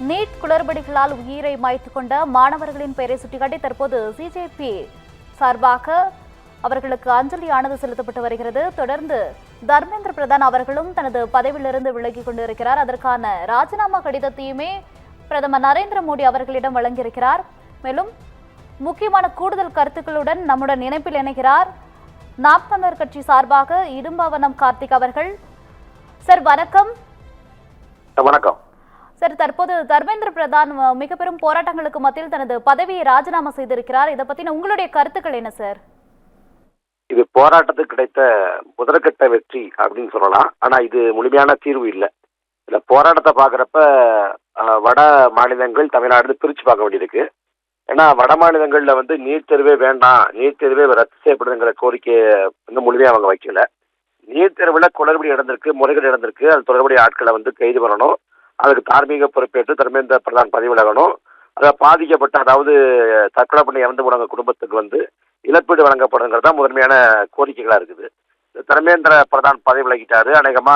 NEET குளறுபடிகளால் உயிரை மாய்த்துக் கொண்ட மாணவர்களின் பெயரை சுட்டிக்காட்டி தற்போது சிஜேபி சார்பாக அவர்களுக்கு அஞ்சலியானது செலுத்தப்பட்டு வருகிறது. தொடர்ந்து தர்மேந்திர பிரதான் அவர்களும் தனது பதவியிலிருந்து விலகிக் கொண்டிருக்கிறார். அதற்கான ராஜினாமா கடிதத்தையுமே பிரதமர் நரேந்திர மோடி அவர்களிடம் வழங்கியிருக்கிறார். மேலும் முக்கியமான கூடுதல் கருத்துக்களுடன் நம்முடன் இணைப்பில் இணைகிறார் நாம் தமிழர் கட்சி சார்பாக இடும்பாவனம் கார்த்திக் அவர்கள். சார் வணக்கம். வணக்கம் சார், தற்போது தர்மேந்திர பிரதான் மிக பெரும் போராட்டங்களுக்கு மத்தியில் தனது பதவியை ராஜினாமா செய்திருக்கிறார். இதை பத்தின உங்களுடைய கருத்துக்கள் என்ன சார்? இது போராட்டத்துக்கு கிடைத்த முதற்கட்ட வெற்றி அப்படின்னு சொல்லலாம். ஆனா இது முழுமையான தீர்வு இல்லை. இல்ல போராட்டத்தை பாக்குறப்ப வட மாநிலங்கள் தமிழ்நாடு பிரிச்சு பார்க்க வேண்டியிருக்கு. ஏன்னா வட மாநிலங்கள்ல நீட் தேர்வே வேண்டாம், நீட் தேர்வே ரத்து செய்யப்படுதுங்கிற கோரிக்கையை முழுமையாக அவங்க வைக்கல. நீட் தேர்வுல குளறுபடி நடந்திருக்கு, முறைகேடு நடந்திருக்கு, அது தொடர்புடைய ஆட்களை கைது பண்ணணும், அதுக்கு தார்மீக பொறுப்பேற்று தர்மேந்திர பிரதான் பதவி விலகணும், அதை பாதிக்கப்பட்ட அதாவது தற்கொலை பண்ணி இறந்து போனவங்க குடும்பத்துக்கு இழப்பீடு வழங்கப்படுங்கிறது தான் முதன்மையான கோரிக்கைகளா இருக்குது. தர்மேந்திர பிரதான் பதவி விலகிட்டாரு, அநேகமா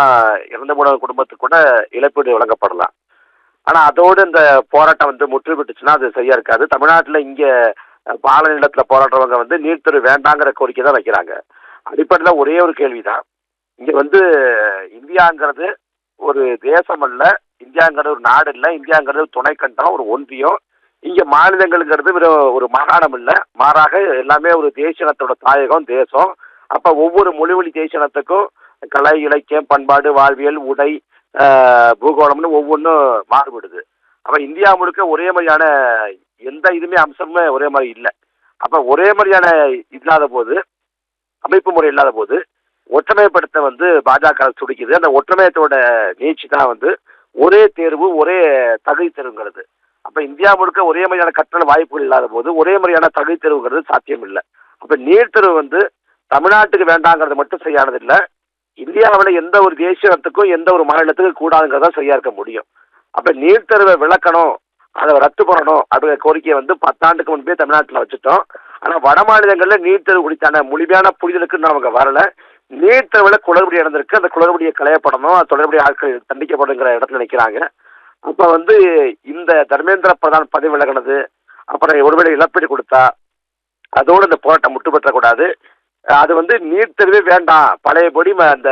இறந்து போனவங்க குடும்பத்துக்கு கூட இழப்பீடு வழங்கப்படலாம். ஆனா அதோடு இந்த போராட்டம் முற்று பெற்றுச்சுன்னா அது சரியா இருக்காது. தமிழ்நாட்டில் இங்க பாலநிலத்துல போராடுறவங்க நீட் தேர்வு வேண்டாங்கிற கோரிக்கை தான் வைக்கிறாங்க. அடிப்படையில் ஒரே ஒரு கேள்விதான், இங்க இந்தியாங்கிறது ஒரு தேசம் அல்ல, இந்தியாங்கிறது ஒரு நாடு இல்லை, இந்தியாங்கிறது துணைக்கண்டம், ஒரு ஒன்றியம். இங்க மாநிலங்கள்ங்கிறது ஒரு மாகாணம் இல்லை, மாறாக எல்லாமே ஒரு தேசியனத்தோட தாயகம், தேசம். அப்ப ஒவ்வொரு மொழிவழி தேசியனத்துக்கும் கலை, இலக்கியம், பண்பாடு, வாழ்வியல், உடை, பூகோளம்னு ஒவ்வொன்றும் மாறுபடுது. அப்ப இந்தியா முழுக்க ஒரே மாதிரியான எந்த இதுவுமே அம்சமே ஒரே மாதிரி இல்லை. அப்ப ஒரே மாதிரியான இல்லாத போது, அமைப்பு முறை இல்லாத போது ஒற்றுமைப்படுத்த பாஜக துடிக்குது. அந்த ஒற்றுமையத்தோட நீட்சி தான் ஒரே தேர்வு, ஒரே தகுதி தேர்வுங்கிறது. அப்ப இந்தியா முழுக்க ஒரே மாதிரியான கற்றல் வாய்ப்புகள் இல்லாத போது ஒரே மாதிரியான தகுதி தேர்வுங்கிறது சாத்தியம் இல்லை. அப்ப நீட் தேர்வு தமிழ்நாட்டுக்கு வேண்டாங்கிறது மட்டும் சரியானது இல்லை, இந்தியாவில் எந்த ஒரு தேசியத்துக்கும் எந்த ஒரு மாநிலத்துக்கும் கூடாதுங்கிறதா சரியா இருக்க முடியும். அப்ப நீட் தேர்வை விளக்கணும், அதை ரத்து பண்ணணும் அப்படிங்கிற கோரிக்கையை 10 ஆண்டுக்கு முன்பே தமிழ்நாட்டில் வச்சுட்டோம். ஆனா வட மாநிலங்கள்ல நீட் தேர்வு குறித்தான முழுமையான புரிதலுக்கு அவங்க வரல. நீட் தேர்வுல குளறுபடி நடந்திருக்கு, அந்த குளறுபடியை களையப்படணும், அது தொடர்புடைய ஆட்கள் தண்டிக்கப்படுங்கிற இடத்துல நிற்கிறாங்க. அப்ப இந்த தர்மேந்திர பிரதான் பதவி விலகினது, அப்புறம் ஒருவேளை இழப்பீடு கொடுத்தா அதோடு இந்த போராட்டம் முட்டுப்பற்றக்கூடாது. அது நீட் தேர்வே வேண்டாம், பழையபடி அந்த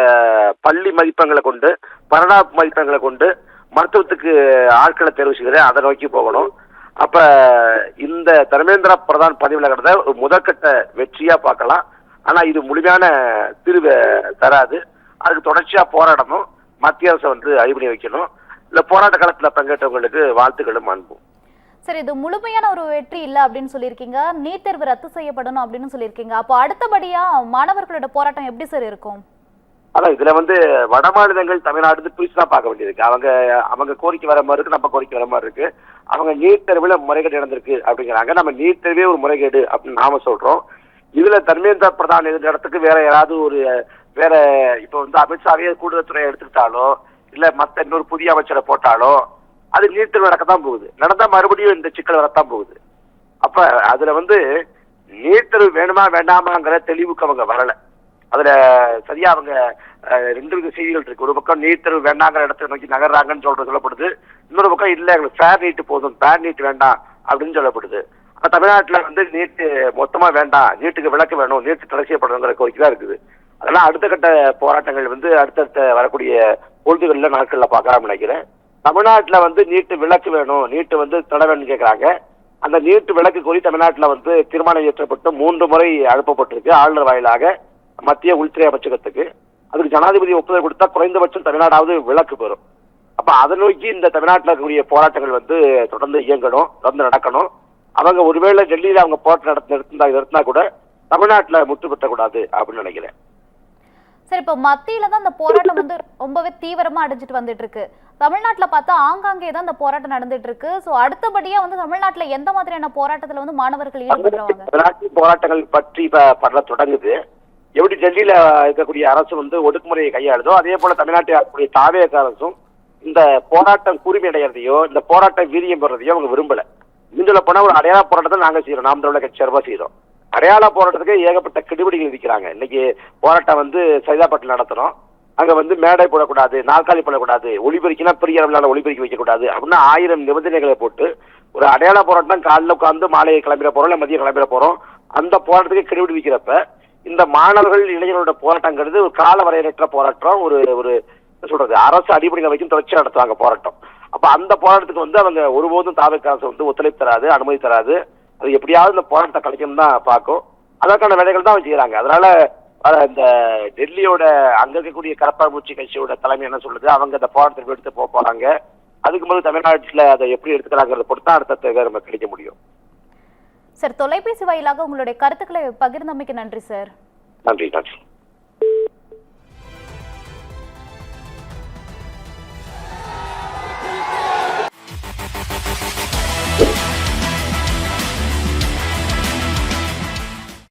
பள்ளி மதிப்பெண்களை கொண்டு, பரணா மதிப்பெண்களை கொண்டு மருத்துவத்துக்கு ஆட்களை தேர்வு செய்கிறேன், அதை நோக்கி போகணும். அப்ப இந்த தர்மேந்திர பிரதான் பதவி விலகிறத ஒரு முதற்கட்ட வெற்றியா பார்க்கலாம். ஆனா இது முழுமையான தீர்வை தராது. அதுக்கு தொடர்ச்சியா போராடணும், மத்திய அரசு அழிபணி வைக்கணும். இந்த போராட்ட காலத்துல பங்கேற்றவங்களுக்கு வாழ்த்துக்களும் அன்பும். சரி, இது முழுமையான ஒரு வெற்றி இல்லை அப்படின்னு சொல்லியிருக்கீங்க, நீட் தேர்வு ரத்து செய்யப்படணும் அப்படின்னு சொல்லியிருக்கீங்க. அப்போ அடுத்தபடியா மாணவர்களோட போராட்டம் எப்படி சார் இருக்கும்? அதான் இதுல வட மாநிலங்கள் தமிழ்நாடு பிரிச்சு தான் பார்க்க வேண்டியிருக்கு. அவங்க கோரிக்கை வர மாதிரி இருக்கு, நம்ம கோரிக்கை வர மாதிரி இருக்கு. அவங்க நீட் தேர்வுல முறைகேடு நடந்திருக்கு அப்படிங்கிறாங்க, நம்ம நீட் தேர்வே ஒரு முறைகேடு அப்படின்னு நாம சொல்றோம். இதுல தர்மேந்திர பிரதான் இடத்துக்கு வேற யாராவது வேற இப்ப அமித்ஷாவே கூடுதல் துறையை எடுத்துக்கிட்டாலோ இல்ல மத்த இன்னொரு புதிய அமைச்சரை போட்டாலோ அது நீட் தேர்வு நடக்கத்தான் போகுது, நடந்தா மறுபடியும் இந்த சிக்கல் வரத்தான் போகுது. அப்ப அதுல நீட் தேர்வு வேணுமா வேண்டாமாங்கிற தெளிவுக்கு அவங்க வரல. அதுல சரியா அவங்க 2 வித செய்திகள் இருக்கு. ஒரு பக்கம் நீட் தேர்வு வேண்டாங்கிற இடத்தை நோக்கி நகர்றாங்கன்னு சொல்லப்படுது, இன்னொரு பக்கம் இல்ல எங்களுக்கு ஃபேர் நீட் போதும், ஃபேர் நீட் வேண்டாம் அப்படின்னு சொல்லப்படுது. தமிழ்நாட்டில் நீட் மொத்தமா வேண்டாம், நீட்டுக்கு விலக்கு வேணும், நீட்டு தடை செய்யப்படணுங்கிற கோரிக்கை தான் இருக்குது. அதெல்லாம் அடுத்த கட்ட போராட்டங்கள் அடுத்தடுத்த வரக்கூடிய பொழுதுகளில் நாட்கள்ல பார்க்கலாம்னு நினைக்கிறேன். தமிழ்நாட்டில் நீட்டு விலக்கு வேணும், நீட்டு தடை வேணும்னு கேட்கறாங்க. அந்த நீட்டு விலக்கு கோரி தமிழ்நாட்டில் தீர்மானம் இயற்றப்பட்டு 3 முறை அனுப்பப்பட்டிருக்கு ஆளுநர் வாயிலாக மத்திய உள்துறை அமைச்சகத்துக்கு. அதுக்கு ஜனாதிபதி ஒப்புதல் கொடுத்தா குறைந்தபட்சம் தமிழ்நாடாவது விலக்கு பெறும். அப்ப அதை நோக்கி இந்த தமிழ்நாட்டில் இருக்கக்கூடிய போராட்டங்கள் தொடர்ந்து இயங்கணும், தொடர்ந்து நடக்கணும். அவங்க ஒருவேளை டெல்லியில அவங்க போராட்டம் நடத்தினா கூட தமிழ்நாட்டில் முற்று பெற்றக்கூடாது அப்படின்னு நினைக்கிறேன். சரி, இப்ப மத்தியில தான் இந்த போராட்டம் ரொம்பவே தீவிரமா அடைஞ்சிட்டு வந்துட்டு இருக்கு. தமிழ்நாட்டுல பார்த்தா ஆங்காங்கே தான் இந்த போராட்டம் நடந்துட்டு இருக்கு. சோ அடுத்தபடியா தமிழ்நாட்டுல எந்த மாதிரியான போராட்டத்துல மாணவர்கள் ஈடுபடுறாங்க? போராட்டங்கள் பற்றி பண்ண தொடங்குது. எப்படி டெல்லியில இருக்கக்கூடிய அரசு ஒடுக்குமுறையை கையாளுதோ அதே போல தமிழ்நாட்டில் இருக்கக்கூடிய தாவேக அரசும் இந்த போராட்டம் கூர்மை அடைகிறதையோ இந்த போராட்டம் வீரியம் பெறதையோ அவங்க விரும்பல. இன்னும் போனா ஒரு அடையாள போராட்டத்தை நாங்க செய்யறோம், நாம் தமிழர் கட்சி சார்பா செய்யறோம். அடையாள போராட்டத்துக்கு ஏகப்பட்ட கெடுபிடிகள் இருக்கிறாங்க. இன்னைக்கு போராட்டம் சைதாப்பட்டில் நடத்துறோம், அங்க வந்து மேடை போடக்கூடாது, நாற்காலி போடக்கூடாது, ஒளிபெருக்கினா பெரிய அளவிலான ஒளிபெருக்கி வைக்கக்கூடாது அப்படின்னா 1000 நிபந்தனைகளை போட்டு ஒரு அடையாள போராட்டம் காலைல உட்காந்து மாலையை கிளம்பிட போறோம், இல்லை மதியம் கிளம்பிட போறோம். அந்த போராட்டத்துக்கு கெடுபிடி வைக்கிறப்ப இந்த மாணவர்கள் இளைஞர்களோட போராட்டங்கிறது ஒரு கால வரையற்ற போராட்டம். ஒரு ஒரு சொல்றது அரசு அடிப்படையில் வைக்கும் தொடர்ச்சி நடத்துவாங்க போராட்டம். அப்ப அந்த போராட்டத்துக்கு வந்து அவங்க ஒருபோதும் தாவேக்கா அரசு வந்து ஒத்துழைப்பு தராது, அனுமதி தராது. அது எப்படியாவது இந்த போராட்டத்தை கலைக்கணும் தான் பார்க்கும். அதற்கான வேலைகள் தான் செய்யறாங்க. அதனால இந்த டெல்லியோட அங்க இருக்கக்கூடிய கரப்பான்பூச்சி கட்சியோட தலைமை என்ன சொல்லுது, அவங்க இந்த போராட்டத்தை எடுத்து போறாங்க. அதுக்கு முதல் தமிழ்நாட்டில் அதை எப்படி எடுத்துக்கிறாங்கிறத பொறுத்து தான் அடுத்த நம்ம கிடைக்க முடியும். சார், தொலைபேசி வாயிலாக உங்களுடைய கருத்துக்களை பகிர்ந்தமைக்கு நன்றி சார். நன்றி.